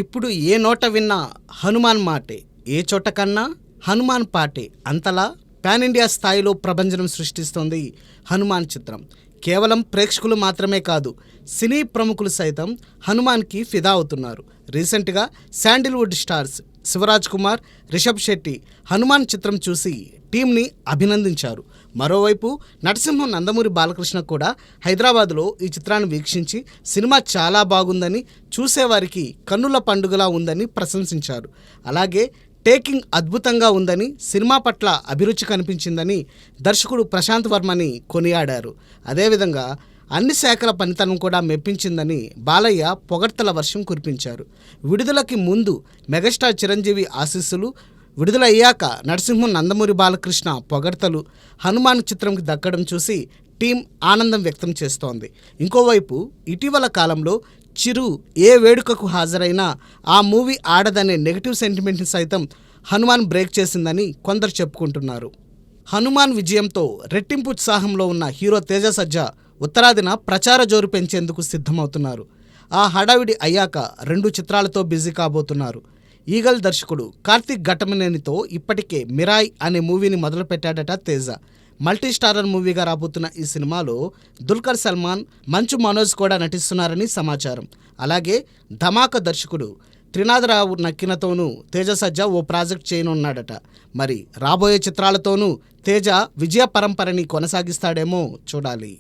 ఇప్పుడు ఏ నోట విన్నా హనుమాన్ మాటే, ఏ చోట కన్నా హనుమాన్ పాటే అంతలా పాన్ ఇండియా స్థాయిలో ప్రభంజనం సృష్టిస్తోంది హనుమాన్ చిత్రం. కేవలం ప్రేక్షకులు మాత్రమే కాదు, సినీ ప్రముఖులు సైతం హనుమాన్కి ఫిదా అవుతున్నారు. రీసెంట్గా శాండిల్వుడ్ స్టార్స్ శివరాజ్ కుమార్, రిషబ్ శెట్టి హనుమాన్ చిత్రం చూసి టీంని అభినందించారు. మరోవైపు నటసింహం నందమూరి బాలకృష్ణ కూడా హైదరాబాద్లో ఈ చిత్రాన్ని వీక్షించి సినిమా చాలా బాగుందని, చూసేవారికి కన్నుల పండుగలా ఉందని ప్రశంసించారు. అలాగే టేకింగ్ అద్భుతంగా ఉందని, సినిమా పట్ల అభిరుచి కనిపించిందని దర్శకుడు ప్రశాంత్ వర్మని కొనియాడారు. అదేవిధంగా అన్ని శాఖల పనితనం కూడా మెప్పించిందని బాలయ్య పొగడ్తల వర్షం కురిపించారు. విడుదలకి ముందు మెగాస్టార్ చిరంజీవి ఆశీస్సులు, విడుదలయ్యాక నరసింహం నందమూరి బాలకృష్ణ పొగడ్తలు హనుమాన్ చిత్రంకి దక్కడం చూసి టీం ఆనందం వ్యక్తం చేస్తోంది. ఇంకోవైపు ఇటీవల కాలంలో చిరు ఏ వేడుకకు హాజరైనా ఆ మూవీ ఆడదనే నెగిటివ్ సెంటిమెంట్ని సైతం హనుమాన్ బ్రేక్ చేసిందని కొందరు చెప్పుకుంటున్నారు. హనుమాన్ విజయంతో రెట్టింపు ఉత్సాహంలో ఉన్న హీరో తేజ సజ్జా ఉత్తరాదిన ప్రచార జోరు పెంచేందుకు సిద్ధమవుతున్నారు. ఆ హడావిడి అయ్యాక 2 చిత్రాలతో బిజీ కాబోతున్నారు. ఈగల్ దర్శకుడు కార్తీక్ ఘట్టమనేనితో ఇప్పటికే మిరాయ్ అనే మూవీని మొదలుపెట్టాడట తేజ. మల్టీ స్టారర్ మూవీగా రాబోతున్న ఈ సినిమాలో దుల్కర్ సల్మాన్, మంచు మనోజ్ కూడా నటిస్తున్నారని సమాచారం. అలాగే ధమాకా దర్శకుడు త్రినాథరావు నక్కినతోనూ తేజ సజ్జా ఓ ప్రాజెక్ట్ చేయనున్నాడట. మరి రాబోయే చిత్రాలతోనూ తేజ విజయ పరంపరని కొనసాగిస్తాడేమో చూడాలి.